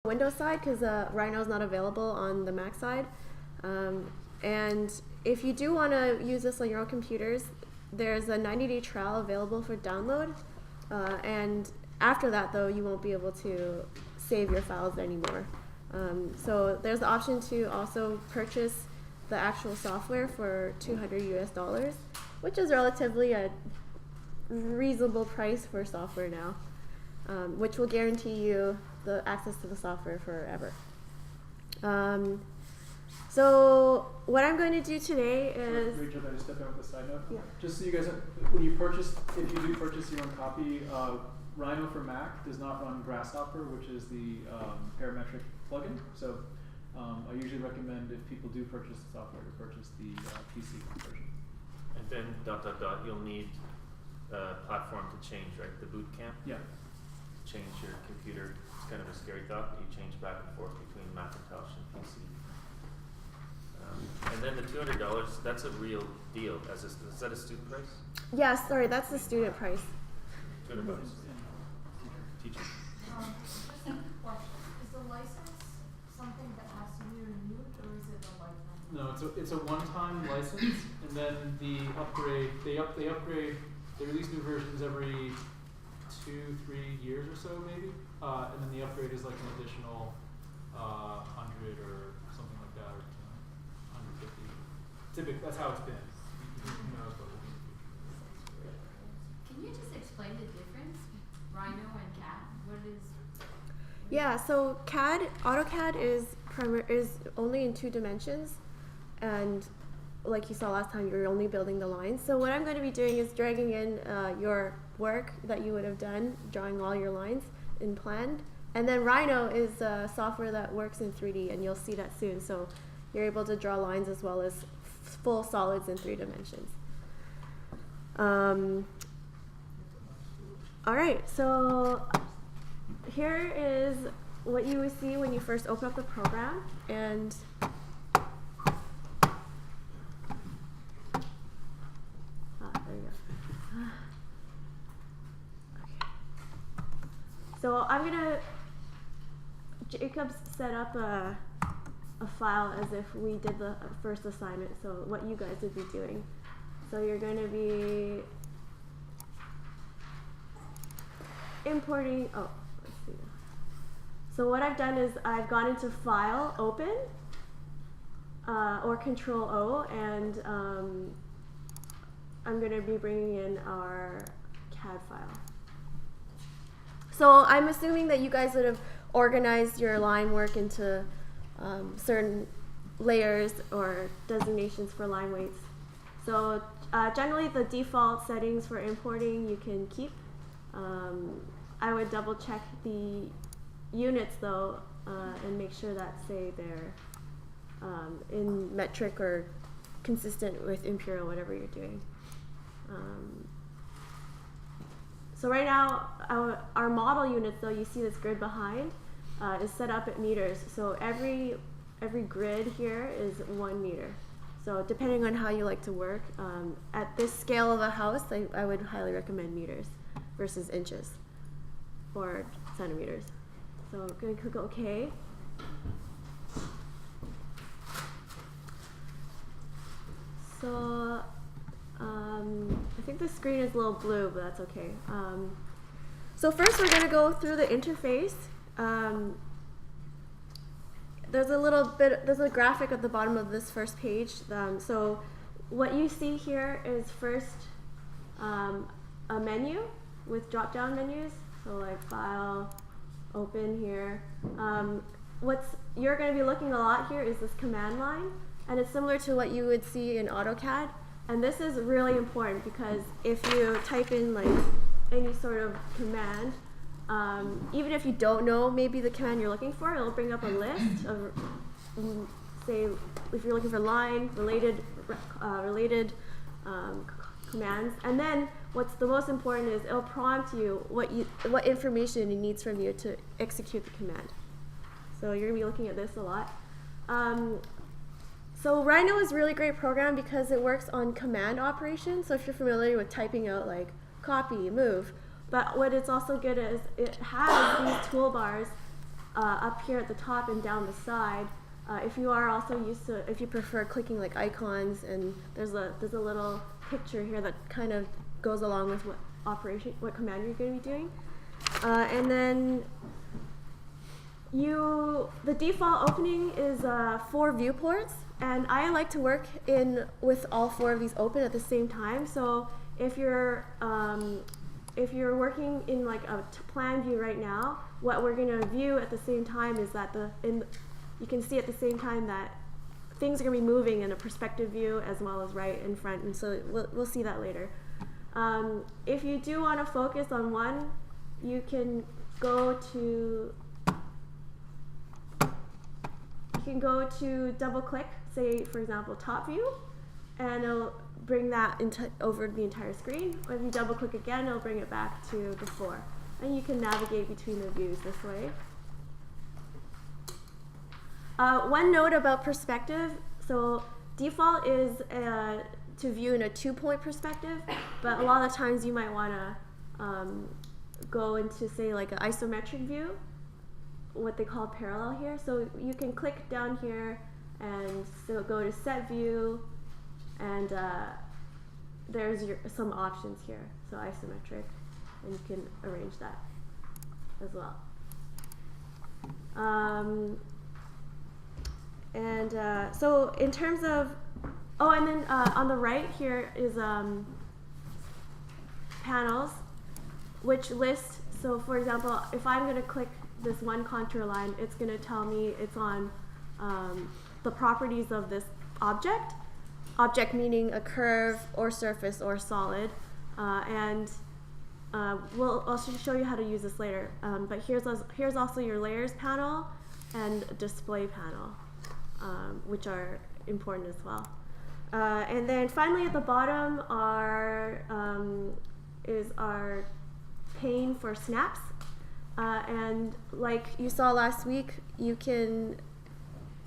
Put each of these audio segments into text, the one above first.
Windows side because Rhino is not available on the Mac side. And if you do want to use this on your own computers, there's a 90-day trial available for download. And after that, though, you won't be able to save your files anymore. So there's the option to also purchase the actual software for $200 US, which is relatively a reasonable price for software now, which will guarantee you the access to the software forever. So what I'm going to do today is... Rachel, can I just step in with a side note? Yeah. Just so you guys, when you purchase, if you do purchase your own copy, Rhino for Mac does not run Grasshopper, which is the parametric plugin. So I usually recommend if people do purchase the software to purchase the PC version. And then ... you'll need a platform to change, right? The boot camp? Yeah. Change your computer. It's kind of a scary thought, but you change back and forth between Macintosh and PC. And then the $200, that's a real deal. Is that a student price? Yeah, sorry, that's the student price. $200. Teacher. Just a question. Is the license something that has to be renewed, or is it a lifetime? No, it's a one-time license, and then the upgrade. They upgrade. They release new versions every 2-3 years or so, maybe. And then the upgrade is like an additional 100 or something like that, or 150. Typically, that's how it's been. Who knows what will be in the future. Can you just explain the difference, Rhino and CAD? What is? Yeah, so AutoCAD is only in 2 dimensions, and like you saw last time, you're only building the lines. So what I'm going to be doing is dragging in your work that you would have done, drawing all your lines in plan. And then Rhino is software that works in 3D, and you'll see that soon. So you're able to draw lines as well as full solids in 3 dimensions. All right, so here is what you would see when you first open up the program. And there you go. Okay. So I'm gonna, Jacob's set up a file as if we did the first assignment, so what you guys would be doing. So you're going to be importing, let's see. So what I've done is I've gone into File, Open, or Control O, and I'm going to be bringing in our CAD file. So I'm assuming that you guys would have organized your line work into certain layers or designations for line weights. So generally the default settings for importing you can keep. I would double check the units though and make sure that, say, they're in metric or consistent with imperial, whatever you're doing. So right now our model units, though, you see this grid behind, is set up at meters. So every grid here is 1 meter. So depending on how you like to work, at this scale of a house, I would highly recommend meters versus inches or centimeters. So I'm going to click OK. So I think the screen is a little blue, but that's okay. So first we're going to go through the interface. There's a graphic at the bottom of this first page. So what you see here is first a menu with drop-down menus. So like File, Open here. You're going to be looking a lot here is this command line, and it's similar to what you would see in AutoCAD. And this is really important because if you type in like any sort of command, even if you don't know maybe the command you're looking for, it'll bring up a list of, say, if you're looking for line, related commands. And then what's the most important is it'll prompt you what information it needs from you to execute the command. So you're going to be looking at this a lot. So Rhino is a really great program because it works on command operations. So if you're familiar with typing out like copy, move, but what it's also good is it has these toolbars up here at the top and down the side. If you are also used to, if you prefer clicking like icons, and there's a little picture here that kind of goes along with what command you're going to be doing. And then the default opening is 4 viewports, and I like to work with all 4 of these open at the same time. So if you're working in like a plan view right now, what we're going to view at the same time is that you can see at the same time that things are going to be moving in a perspective view as well as right and front, and so we'll see that later. If you do want to focus on one, you can go to double click, say for example top view, and it'll bring that over the entire screen. Or if you double click again, it'll bring it back to before, and you can navigate between the views this way. One note about perspective, so default is to view in a 2-point perspective, but a lot of the times you might want to go into, say, like an isometric view, what they call parallel here. So you can click down here and so go to set view, and there's some options here. So isometric, and you can arrange that as well. So in terms of, and then on the right here is panels, which list, so for example, if I'm going to click this one contour line, it's going to tell me it's on the properties of this object meaning a curve or surface or solid, and we'll also show you how to use this later, but here's also your layers panel and display panel, which are important as well. And then finally at the bottom is our pane for snaps. And like you saw last week, you can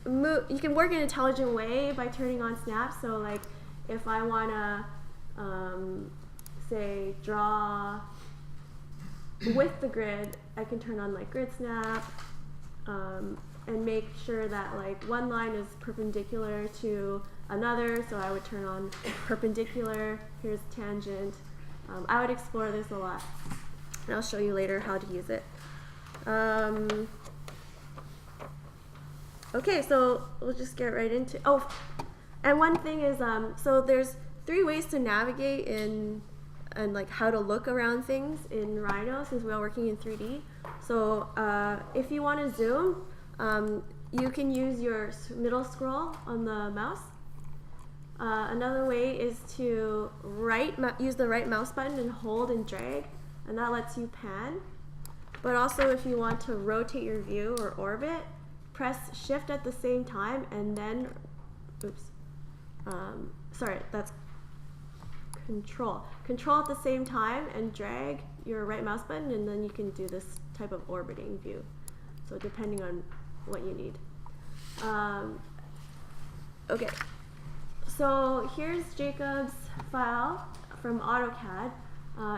work in an intelligent way by turning on snaps. So like if I want to say draw with the grid, I can turn on like grid snap, and make sure that like one line is perpendicular to another, so I would turn on perpendicular. Here's tangent. I would explore this a lot, and I'll show you later how to use it. Okay, so we'll just get right into, and one thing is, so there's 3 ways to navigate and like how to look around things in Rhino, since we are working in 3D. So if you want to zoom, you can use your middle scroll on the mouse. Another way is to use the right mouse button and hold and drag, and that lets you pan. But also if you want to rotate your view or orbit, press shift at the same time and then, that's control. Control at the same time and drag your right mouse button, and then you can do this type of orbiting view. So depending on what you need. Okay, so here's Jacob's file from AutoCAD.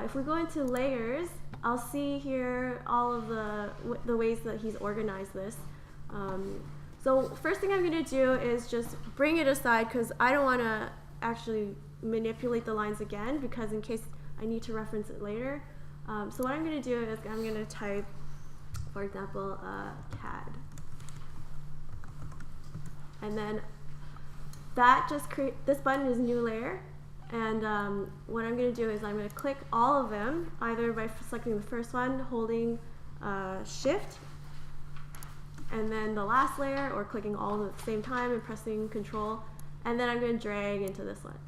If we go into layers, I'll see here all of the ways that he's organized this. So first thing I'm going to do is just bring it aside, because I don't want to actually manipulate the lines again, because in case I need to reference it later. So what I'm going to do is I'm going to type, for example, CAD. And then that just this button is new layer. And what I'm going to do is I'm going to click all of them, either by selecting the first one, holding shift, and then the last layer, or clicking all at the same time and pressing control, and then I'm going to drag into this one.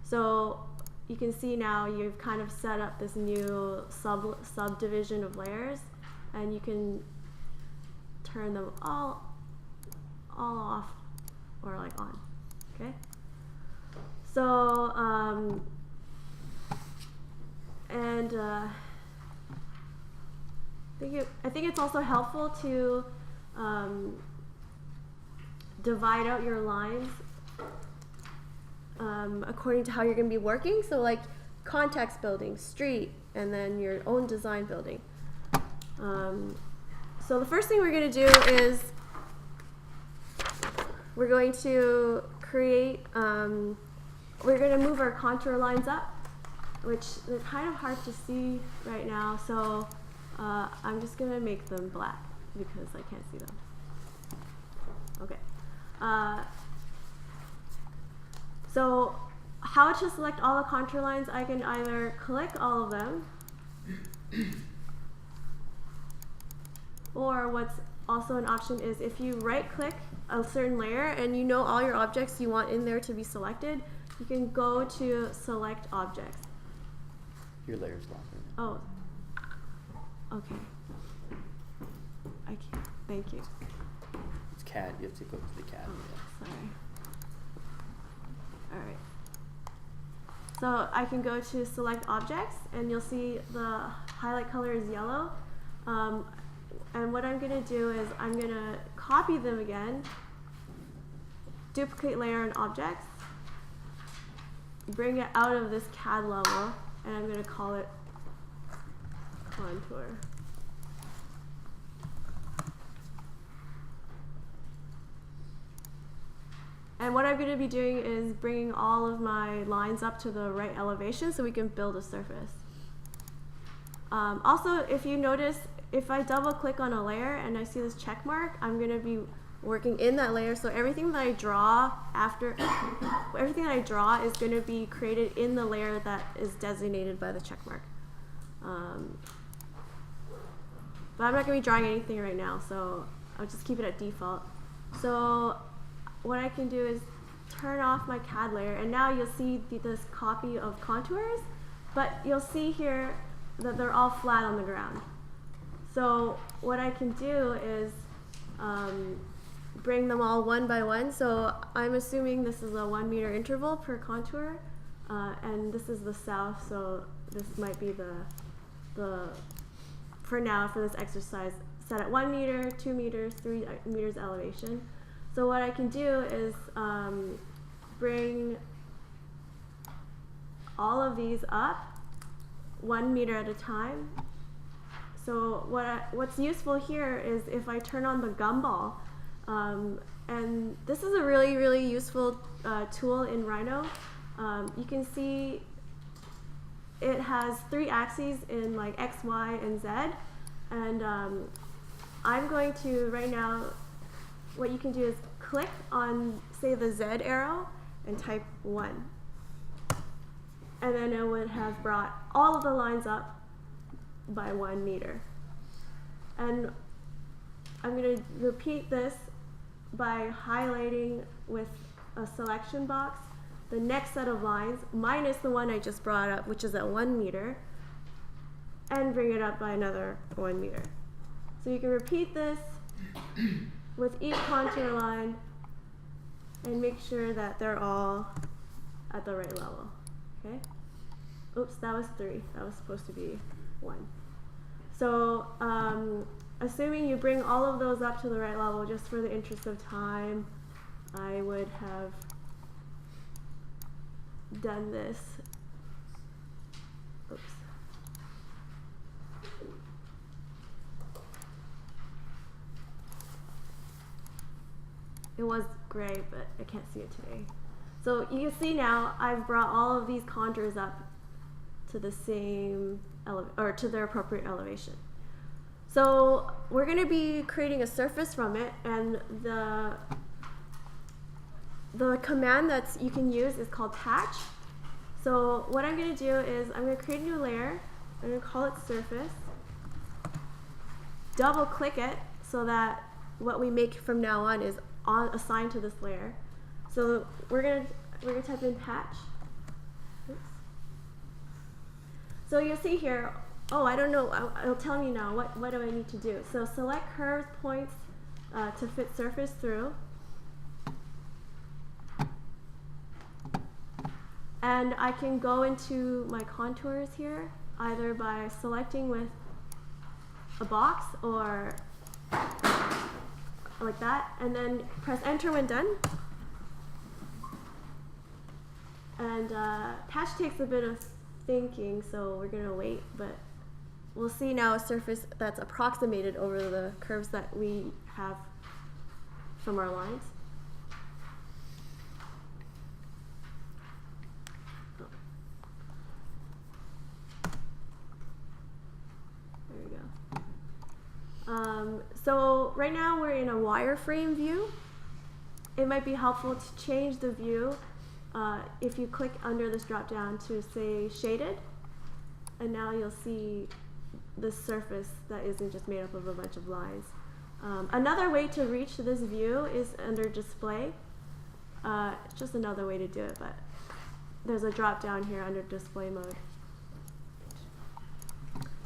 So you can see now you've kind of set up this new subdivision of layers, and you can turn them all off or like on. Okay. So I think it's also helpful to divide out your lines according to how you're going to be working. So like context building, street, and then your own design building. So the first thing we're going to do is we're going to create, we're going to move our contour lines up, which they're kind of hard to see right now, so I'm just going to make them black because I can't see them. Okay. So how to select all the contour lines, I can either click all of them, or what's also an option is if you right click a certain layer and you know all your objects you want in there to be selected, you can go to select objects. Your layer's locked. Oh, okay. I can't, thank you. It's CAD, you have to go to the CAD. Oh, sorry. Alright. So I can go to select objects and you'll see the highlight color is yellow. And what I'm going to do is I'm going to copy them again, duplicate layer and objects, bring it out of this CAD level, and I'm going to call it contour. And what I'm going to be doing is bringing all of my lines up to the right elevation so we can build a surface. Also, if you notice, if I double click on a layer and I see this check mark, I'm going to be working in that layer. So everything that I draw everything that I draw is going to be created in the layer that is designated by the check mark. But I'm not going to be drawing anything right now, so I'll just keep it at default. So what I can do is turn off my CAD layer, and now you'll see this copy of contours, but you'll see here that they're all flat on the ground. So what I can do is bring them all one by one. So I'm assuming this is a 1 meter interval per contour, and this is the south, so this might be the for now, for this exercise, set at 1 meter, 2 meters, 3 meters elevation. So what I can do is bring all of these up 1 meter at a time. So what's useful here is if I turn on the gumball, and this is a really, really useful tool in Rhino. You can see it has 3 axes in like X, Y, and Z. And I'm going to, right now, what you can do is click on, say, the Z arrow and type 1. And then it would have brought all of the lines up by 1 meter. And I'm going to repeat this by highlighting with a selection box the next set of lines minus the one I just brought up, which is at 1 meter, and bring it up by another 1 meter. So you can repeat this with each contour line and make sure that they're all at the right level. Okay? Oops, that was 3. That was supposed to be 1. So assuming you bring all of those up to the right level, just for the interest of time, I would have done this. Oops. It was gray, but I can't see it today. So you can see now I've brought all of these contours up to the same or to their appropriate elevation. So we're going to be creating a surface from it, and the command that you can use is called patch. So what I'm going to do is I'm going to create a new layer. I'm going to call it surface. Double click it so that what we make from now on is assigned to this layer. So we're gonna type in patch. Oops. So you'll see here. Oh, I don't know. It'll tell me now. What do I need to do? So select curved points to fit surface through. And I can go into my contours here either by selecting with a box or like that, and then press enter when done. And patch takes a bit of thinking, so we're gonna wait, but we'll see now a surface that's approximated over the curves that we have from our lines. There we go. So right now we're in a wireframe view. It might be helpful to change the view if you click under this drop down to say shaded, and now you'll see this surface that isn't just made up of a bunch of lines. Another way to reach this view is under display. It's just another way to do it, but there's a drop down here under display mode.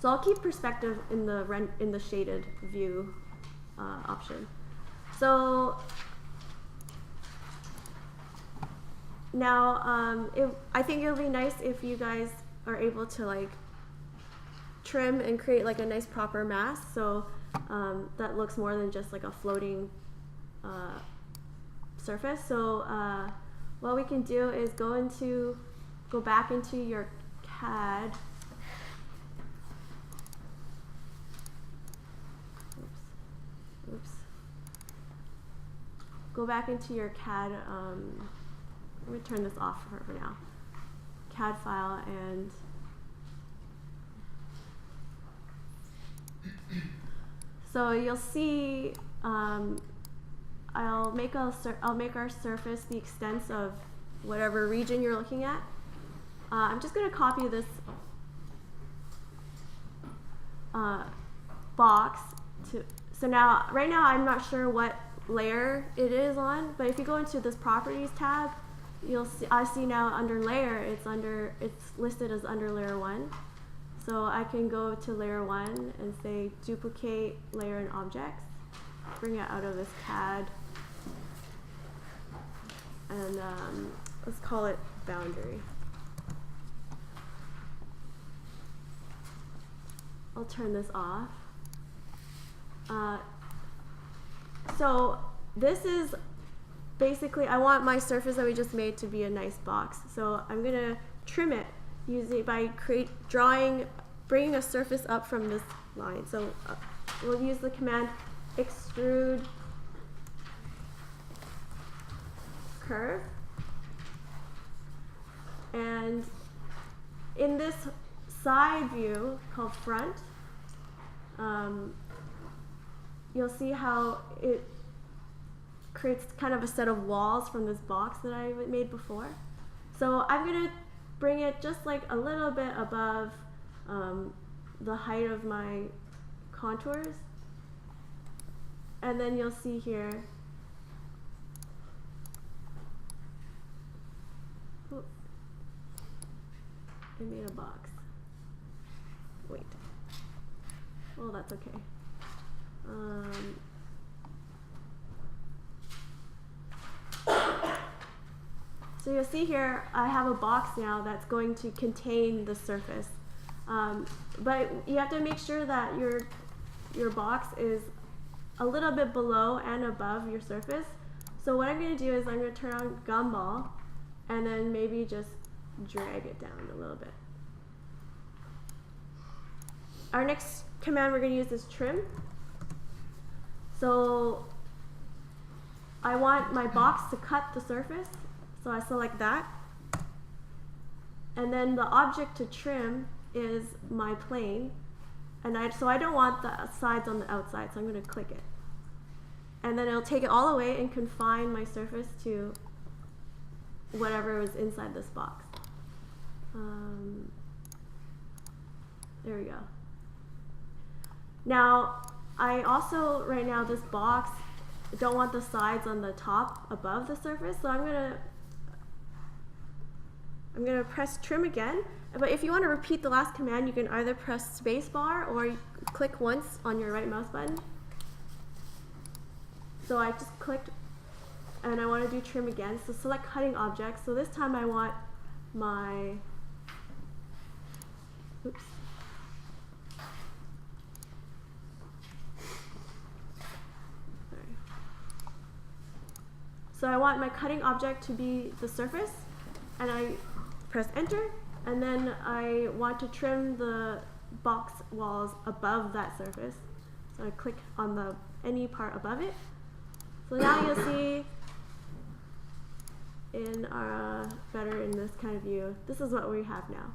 So I'll keep perspective in the shaded view option. So now I think it'll be nice if you guys are able to like trim and create like a nice proper mass, so that looks more than just like a floating surface. So what we can do is go back into your CAD. Oops. Go back into your CAD. Let me turn this off for now. CAD file, and so you'll see I'll make our surface the extents of whatever region you're looking at. I'm just going to copy this box to. So now, right now, I'm not sure what layer it is on, but if you go into this Properties tab, you'll see. I see now under Layer, it's listed as under Layer 1. So I can go to Layer 1 and say Duplicate Layer and Objects, bring it out of this CAD, and let's call it Boundary. I'll turn this off. So this is basically, I want my surface that we just made to be a nice box. So I'm going to trim it by bringing a surface up from this line. So we'll use the command extrude curve. And in this side view called front, you'll see how it creates kind of a set of walls from this box that I made before. So I'm going to bring it just like a little bit above the height of my contours. And then you'll see here, I made a box. Wait. Well, that's okay. So you'll see here, I have a box now that's going to contain the surface. But you have to make sure that your box is a little bit below and above your surface. So what I'm going to do is I'm going to turn on Gumball and then maybe just drag it down a little bit. Our next command we're going to use is trim. So I want my box to cut the surface, so I select that. And then the object to trim is my plane. And so I don't want the sides on the outside, so I'm going to click it. And then it'll take it all away and confine my surface to whatever was inside this box. There we go. Now, I also, right now, this box, don't want the sides on the top above the surface, so I'm gonna press trim again. But if you want to repeat the last command, you can either press spacebar or you click once on your right mouse button. So I just clicked, and I want to do trim again. So select cutting object. So this time I want my, oops. So I want my cutting object to be the surface, and I press enter, and then I want to trim the box walls above that surface. So I click on any part above it. So now you'll see better in this kind of view. This is what we have now.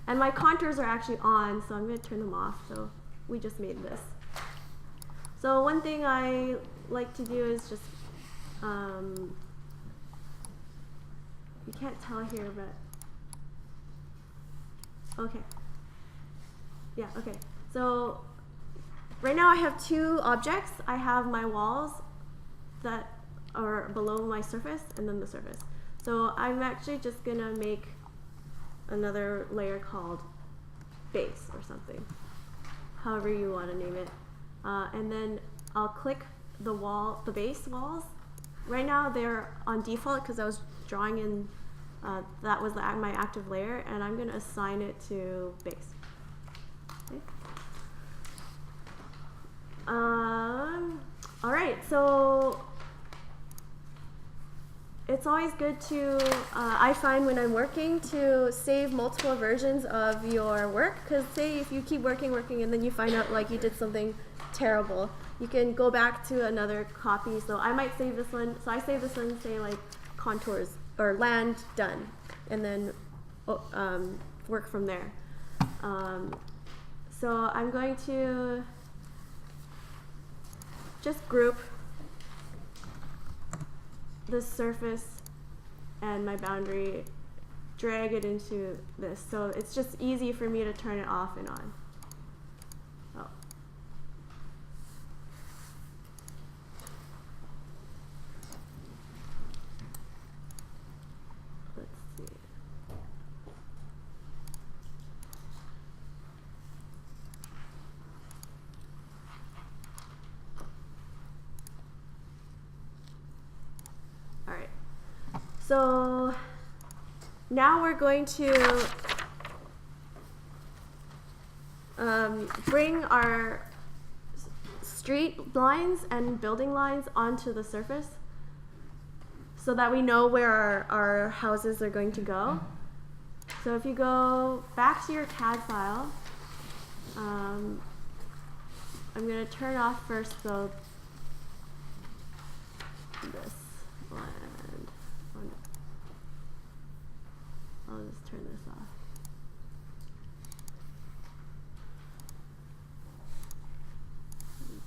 And my contours are actually on, so I'm going to turn them off. So we just made this. So one thing I like to do is just, you can't tell here, but, okay. Yeah, okay. So right now I have two objects. I have my walls that are below my surface and then the surface. So I'm actually just gonna make another layer called base or something, however you want to name it. And then I'll click the base walls. Right now they're on default because I was drawing in, that was my active layer, and I'm gonna assign it to base. Okay. All right, so it's always good to, I find when I'm working, to save multiple versions of your work, because say if you keep working, and then you find out like you did something terrible, you can go back to another copy. So I might save this one, so I save this one, say like contours or land done, and then work from there. So I'm going to just group the surface and my boundary, drag it into this. So it's just easy for me to turn it off and on. Oh. Let's see. All right. So now we're going to bring our street lines and building lines onto the surface so that we know where our houses are going to go. So if you go back to your CAD file, I'm going to turn off first though this land. I'll just turn this off.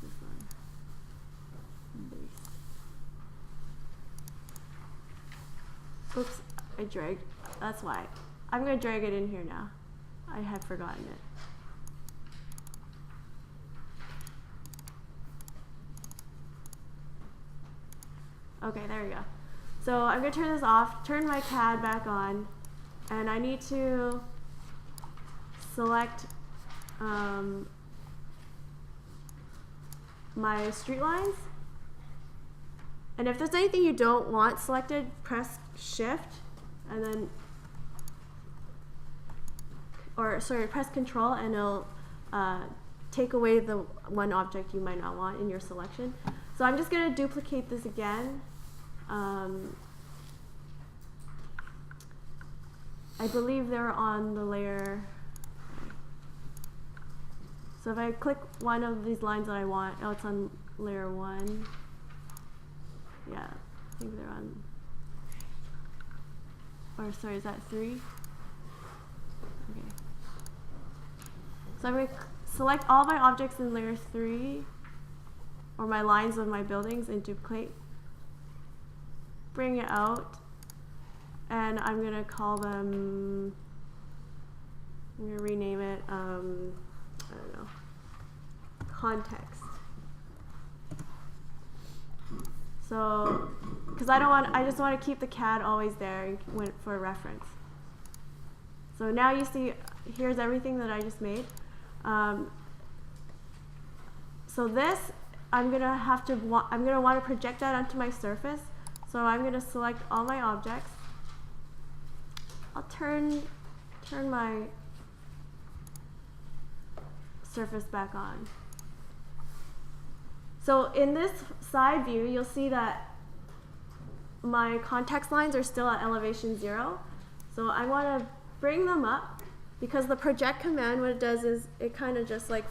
This one. Base. Oops, I dragged. That's why. I'm going to drag it in here now. I had forgotten it. Okay, there we go. So I'm going to turn this off, turn my CAD back on, and I need to select my street lines. And if there's anything you don't want selected, press Shift and then, press Control, and it'll take away the one object you might not want in your selection. So I'm just going to duplicate this again. I believe they're on the layer. So if I click one of these lines that I want, oh, it's on layer 1. Yeah, I think they're on, or sorry, is that 3? Okay. So I'm going to select all my objects in layer 3, or my lines of my buildings, and duplicate. Bring it out, and I'm going to call them, I'm going to rename it, I don't know, context. So, because I just want to keep the CAD always there for reference. So now you see, here's everything that I just made. So this, I'm going to want to project that onto my surface. So I'm going to select all my objects. I'll turn my surface back on. So in this side view, you'll see that my context lines are still at elevation 0. So I want to bring them up because the project command, what it does is it kind of just like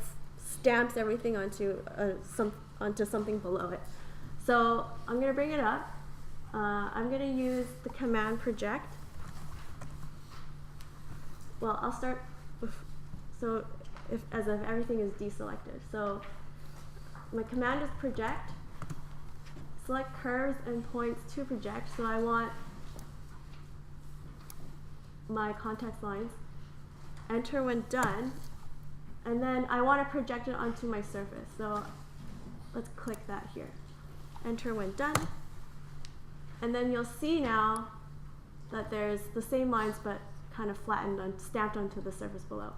stamps everything onto something below it. So I'm going to bring it up. I'm going to use the command project. Well, I'll start with, so as if everything is deselected. So my command is project. Select curves and points to project. So I want my context lines. Enter when done. And then I want to project it onto my surface. So let's click that here. Enter when done. And then you'll see now that there's the same lines but kind of flattened and stamped onto the surface below.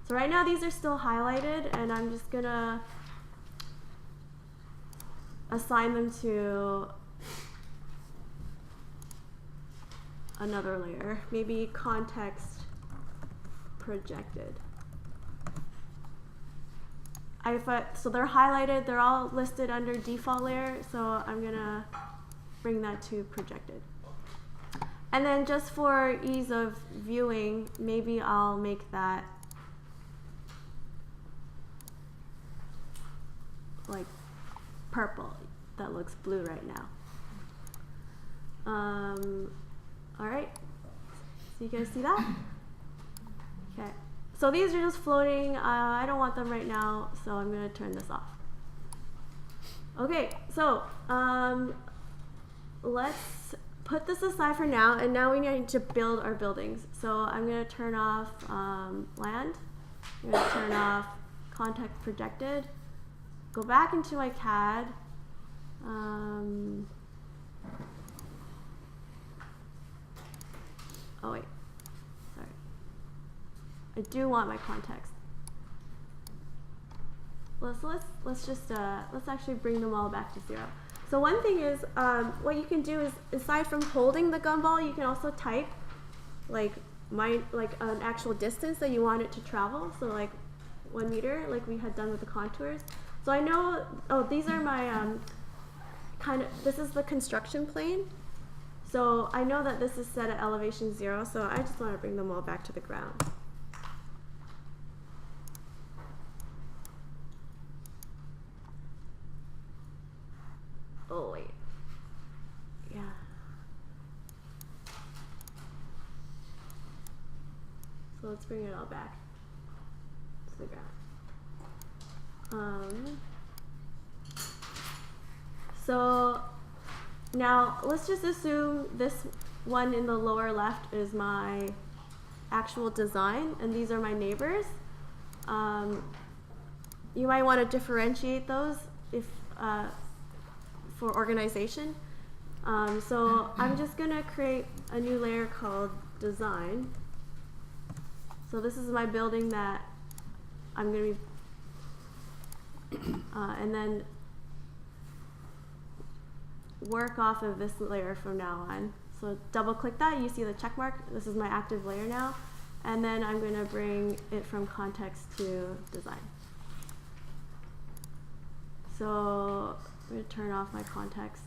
So right now these are still highlighted, and I'm just gonna assign them to another layer, maybe context projected. So they're highlighted, they're all listed under default layer, so I'm gonna bring that to projected. And then just for ease of viewing, maybe I'll make that like purple. That looks blue right now. All right, so you guys see that? Okay, so these are just floating. I don't want them right now, so I'm gonna turn this off. Okay, so let's put this aside for now, and now we need to build our buildings. So I'm gonna turn off land. I'm gonna turn off context projected. Go back into my CAD. Oh wait, sorry. I do want my context. Let's actually bring them all back to 0. So one thing is, what you can do is, aside from holding the gumball, you can also type like an actual distance that you want it to travel. So like 1 meter, like we had done with the contours. So I know, these are my this is the construction plane. So I know that this is set at elevation 0, so I just want to bring them all back to the ground. Oh wait, yeah. So let's bring it all back to the ground. So now let's just assume this one in the lower left is my actual design, and these are my neighbors. You might want to differentiate those if for organization. So I'm just gonna create a new layer called design. So this is my building that I'm gonna be, and then work off of this layer from now on. So double click that, you see the check mark. This is my active layer now. And then I'm gonna bring it from context to design. So I'm gonna turn off my context.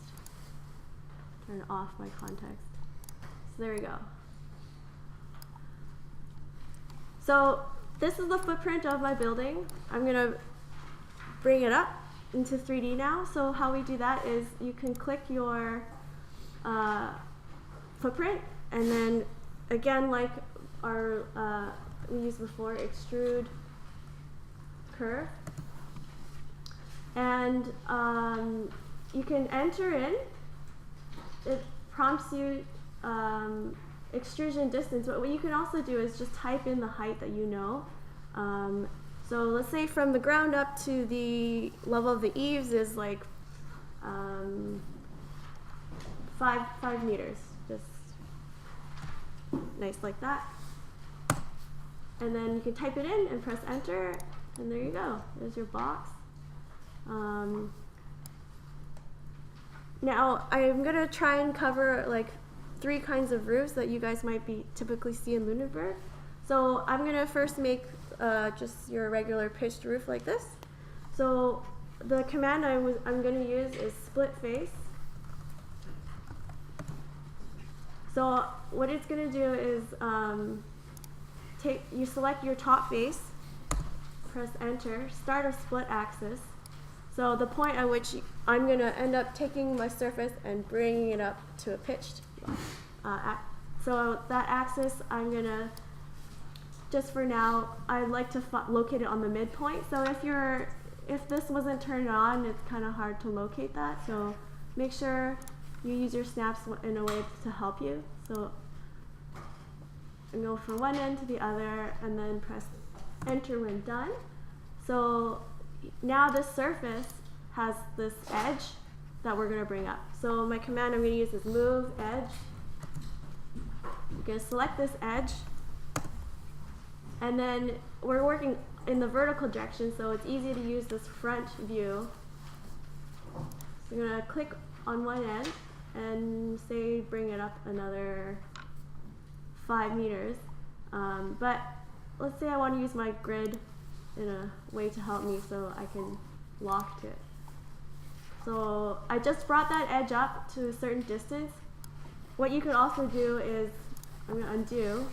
Turn off my context. So there we go. So this is the footprint of my building. I'm gonna bring it up into 3D now. So how we do that is you can click your footprint, and then again, like our we used before, extrude curve, and you can enter in. It prompts you extrusion distance, but what you can also do is just type in the height that you know. So let's say from the ground up to the level of the eaves is like 5 meters, just nice like that. And then you can type it in and press enter, and there you go. There's your box. Now I'm gonna try and cover like 3 kinds of roofs that you guys might be typically see in Lunenburg. So I'm gonna first make just your regular pitched roof like this. So the command I'm gonna use is split face. So what it's gonna do is you select your top face, press enter, start a split axis. So the point at which I'm going to end up taking my surface and bringing it up to a pitched. So that axis, I'm going to, just for now, I'd like to locate it on the midpoint. So if this wasn't turned on, it's kind of hard to locate that. So make sure you use your snaps in a way to help you. So and go from one end to the other, and then press enter when done. So now this surface has this edge that we're going to bring up. So my command I'm going to use is move edge. I'm going to select this edge, and then we're working in the vertical direction, so it's easy to use this front view. So I'm going to click on one end and say bring it up another 5 meters. But let's say I want to use my grid in a way to help me so I can lock to it. So I just brought that edge up to a certain distance. What you could also do is, I'm going to undo.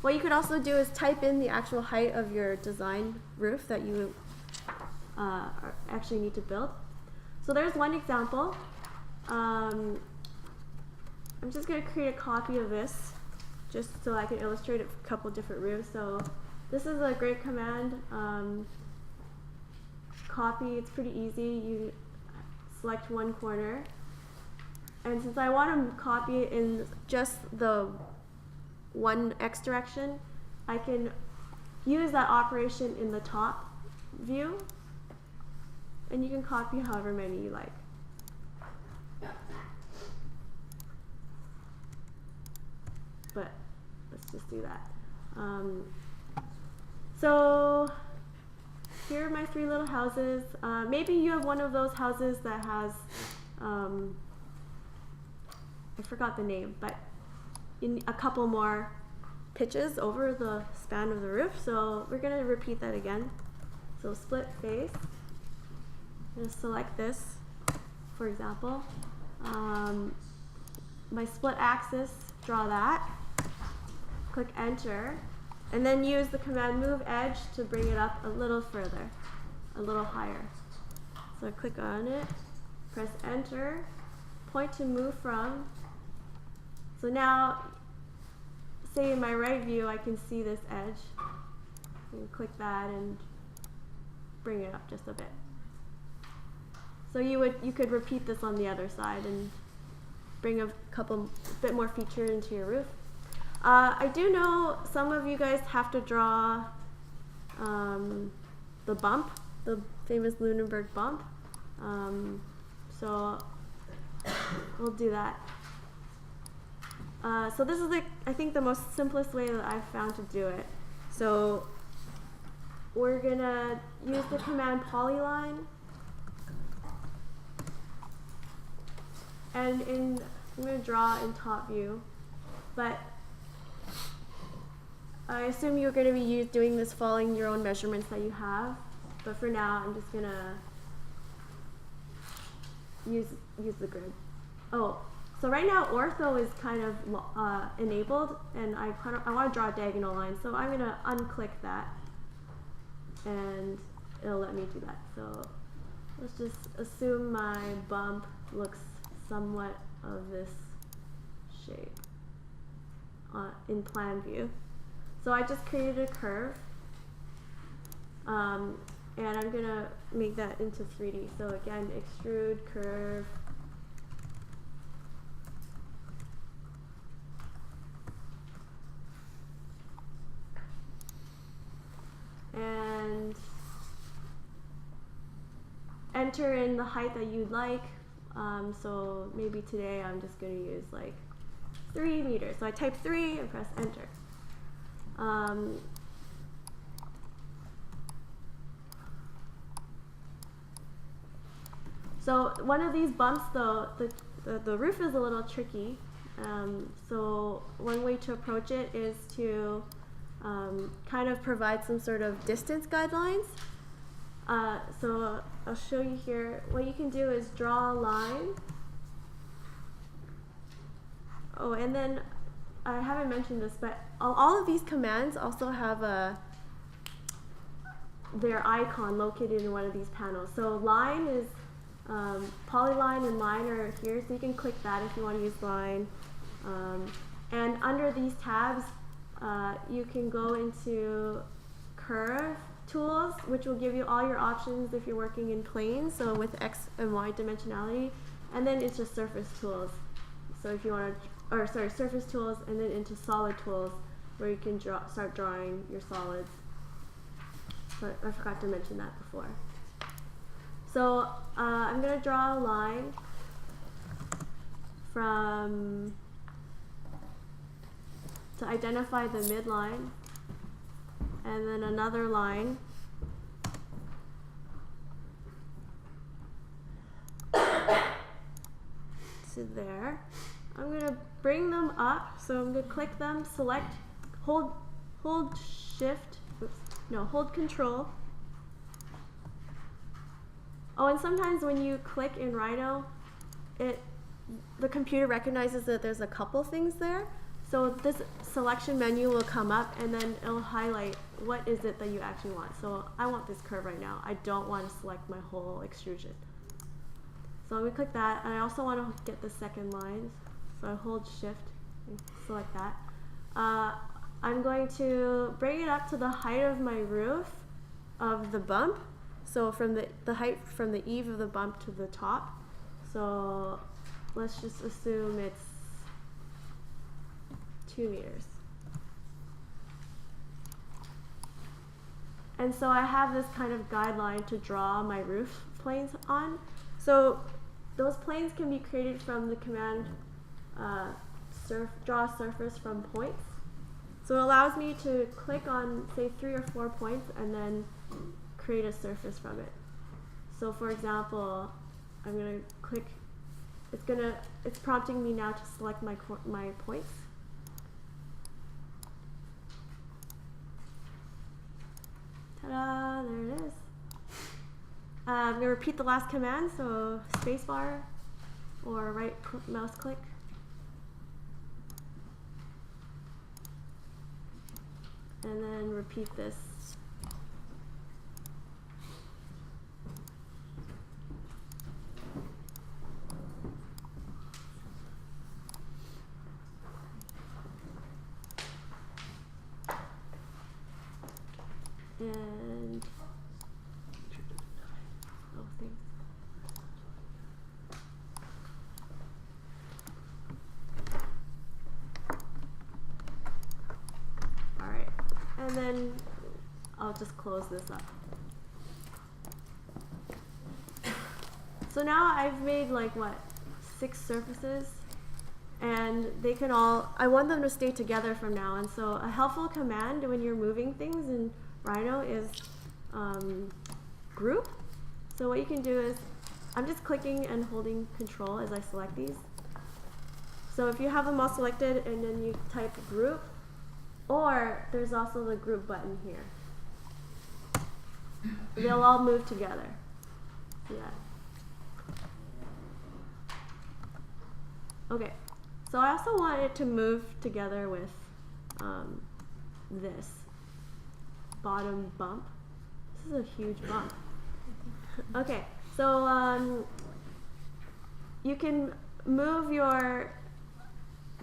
What you could also do is type in the actual height of your design roof that you actually need to build. So there's one example. I'm just going to create a copy of this just so I can illustrate a couple different roofs. So this is a great command. Copy, it's pretty easy. You select one corner. And since I want to copy it in just the one X direction, I can use that operation in the top view. And you can copy however many you like. But let's just do that. So here are my 3 little houses. Maybe you have one of those houses that has, I forgot the name, but in a couple more pitches over the span of the roof. So we're going to repeat that again. So split face. I'm going to select this, for example. My split axis, draw that. Click enter. And then use the command move edge to bring it up a little further, a little higher. So I click on it, press enter, point to move from. So now, say in my right view, I can see this edge. You can click that and bring it up just a bit. So you could repeat this on the other side and bring a bit more feature into your roof. I do know some of you guys have to draw the bump, the famous Lunenburg bump. So we'll do that. So this is I think the most simplest way that I've found to do it. So we're gonna use the command polyline, and I'm gonna draw in top view, but I assume you're going to be doing this following your own measurements that you have, but for now I'm just going to use the grid. Oh, so right now ortho is kind of enabled, and I want to draw a diagonal line, so I'm going to unclick that, and it'll let me do that. So let's just assume my bump looks somewhat of this shape in plan view. So I just created a curve, and I'm going to make that into 3D. So again, extrude, curve, and enter in the height that you'd like. So maybe today I'm just going to use like 3 meters. So I type 3 and press enter. So one of these bumps, though, the roof is a little tricky. So one way to approach it is to kind of provide some sort of distance guidelines. So I'll show you here. What you can do is draw a line Oh, and then I haven't mentioned this, but all of these commands also have their icon located in one of these panels. So line is polyline and line are here, so you can click that if you want to use line. And under these tabs, you can go into curve tools, which will give you all your options if you're working in planes, so with X and Y dimensionality, and then into surface tools. So if you want to, surface tools, and then into solid tools, where you can start drawing your solids. So I forgot to mention that before. So I'm going to draw a line to identify the midline, and then another line to there. I'm going to bring them up, so I'm going to click them, select, hold shift, hold control. Oh, and sometimes when you click in Rhino, the computer recognizes that there's a couple things there. So this selection menu will come up, and then it'll highlight what is it that you actually want. So I want this curve right now. I don't want to select my whole extrusion. So I'm going to click that, and I also want to get the second line. So I hold shift and select that. I'm going to bring it up to the height of my roof of the bump. So from the height from the eave of the bump to the top. So let's just assume it's 2 meters. And so I have this kind of guideline to draw my roof planes on. So those planes can be created from the command draw a surface from points. So it allows me to click on, say, 3 or 4 points and then create a surface from it. So for example, I'm going to click, it's prompting me now to select my points. Ta-da, there it is. I'm going to repeat the last command, so spacebar or right mouse click. And then repeat this. And thanks. All right, and then I'll just close this up. So now I've made like 6 surfaces, and they can all, I want them to stay together from now on. So a helpful command when you're moving things in Rhino is group. So what you can do is, I'm just clicking and holding control as I select these. So if you have them all selected and then you type group, or there's also the group button here. They'll all move together. Yeah. Okay, so I also want it to move together with this bottom bump. This is a huge bump. Okay, so you can move your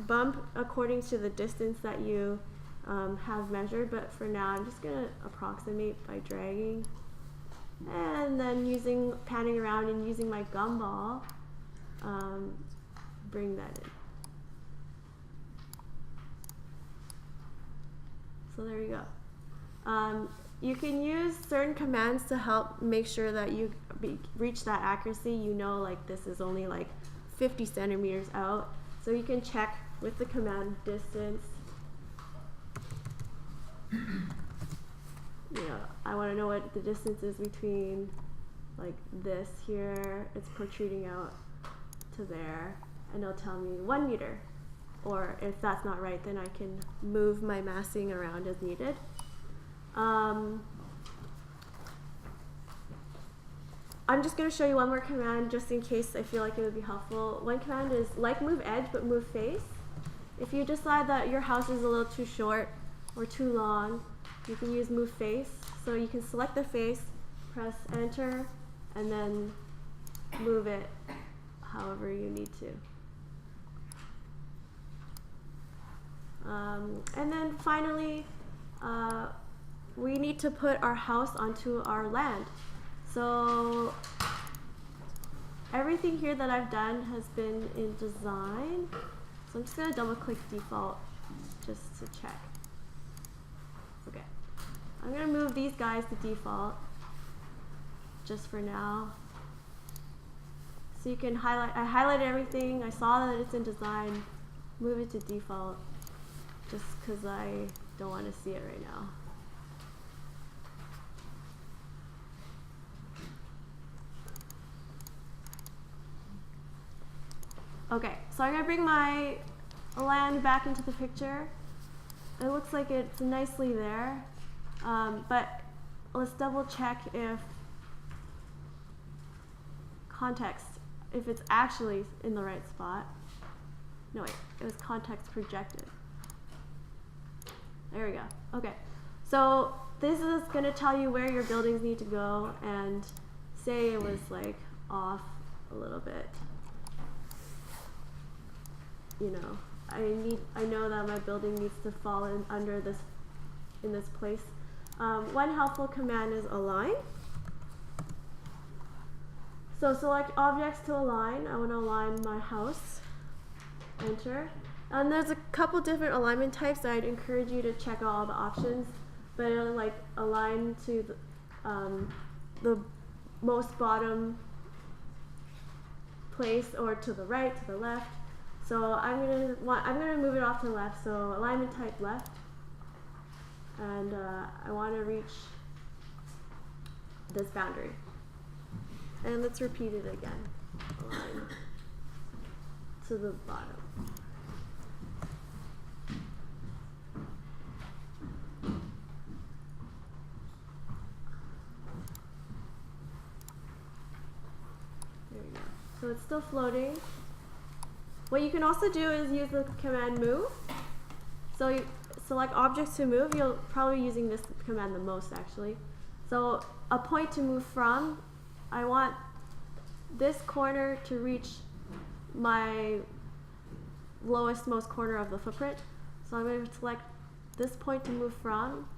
bump according to the distance that you have measured, but for now I'm just going to approximate by dragging and then panning around and using my gumball, bring that in. So there you go. You can use certain commands to help make sure that you reach that accuracy. You know, like this is only like 50 centimeters out. So you can check with the command distance. I want to know what the distance is between like this here. It's protruding out to there, and it'll tell me 1 meter. Or if that's not right, then I can move my massing around as needed. I'm just going to show you one more command just in case I feel like it would be helpful. One command is like move edge but move face. If you decide that your house is a little too short or too long, you can use move face. So you can select the face, press enter, and then move it however you need to. And then finally, we need to put our house onto our land. So everything here that I've done has been in design. So I'm just going to double click default just to check. Okay. I'm going to move these guys to default just for now. So you can highlight, I highlighted everything, I saw that it's in design, move it to default just because I don't want to see it right now. Okay, so I'm going to bring my land back into the picture. It looks like it's nicely there, but let's double check if context, if it's actually in the right spot. No, wait, it was context projected. There we go. Okay, so this is going to tell you where your buildings need to go, and say it was like off a little bit. You know, I know that my building needs to fall in under this, in this place. One helpful command is align. So select objects to align. I want to align my house. Enter. And there's a couple different alignment types. I'd encourage you to check out all the options, but it'll like align to the most bottom place, or to the right, to the left. So I'm gonna move it off to the left. So alignment type left, and I want to reach this boundary. And let's repeat it again. Align to the bottom. There you go. So it's still floating. What you can also do is use the command move. So you select objects to move. You'll probably be using this command the most actually. So a point to move from. I want this corner to reach my lowest most corner of the footprint. So I'm going to select this point to move from,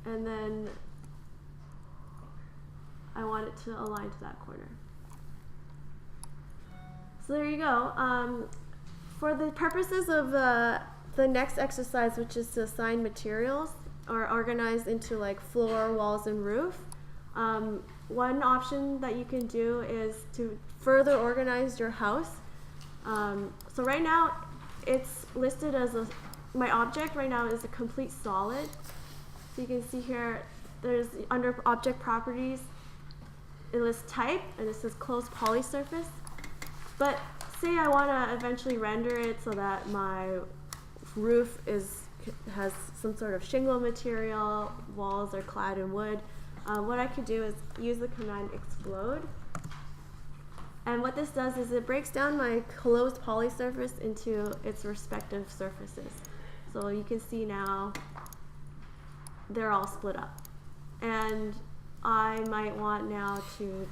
and then I want it to align to that corner. So there you go. For the purposes of the next exercise, which is to assign materials or organize into like floor, walls, and roof, one option that you can do is to further organize your house. So right now it's listed as my object right now is a complete solid. So you can see here there's under object properties, it lists type and it says closed poly surface. But say I want to eventually render it so that my roof has some sort of shingle material, walls are clad in wood. What I could do is use the command explode. And what this does is it breaks down my closed poly surface into its respective surfaces. So you can see now they're all split up. And I might want now to,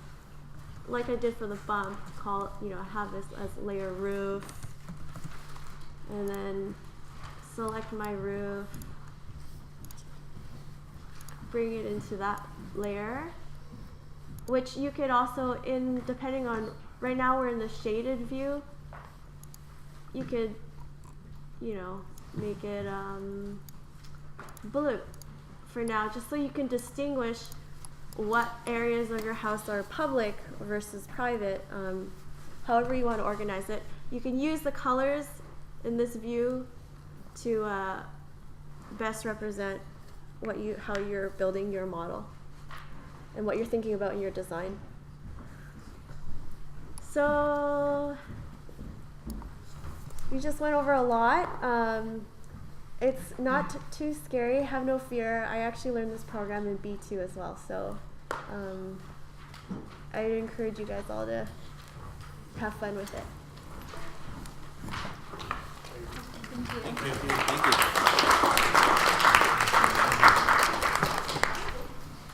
like I did for the bump, have this as layer roof, and then select my roof, bring it into that layer, which you could also, depending on, right now we're in the shaded view, you could, make it blue for now, just so you can distinguish what areas of your house are public versus private, however you want to organize it. You can use the colors in this view to best represent how you're building your model and what you're thinking about in your design. So we just went over a lot. It's not too scary, have no fear. I actually learned this program in B2 as well, so I'd encourage you guys all to have fun with it. Thank you. Thank you.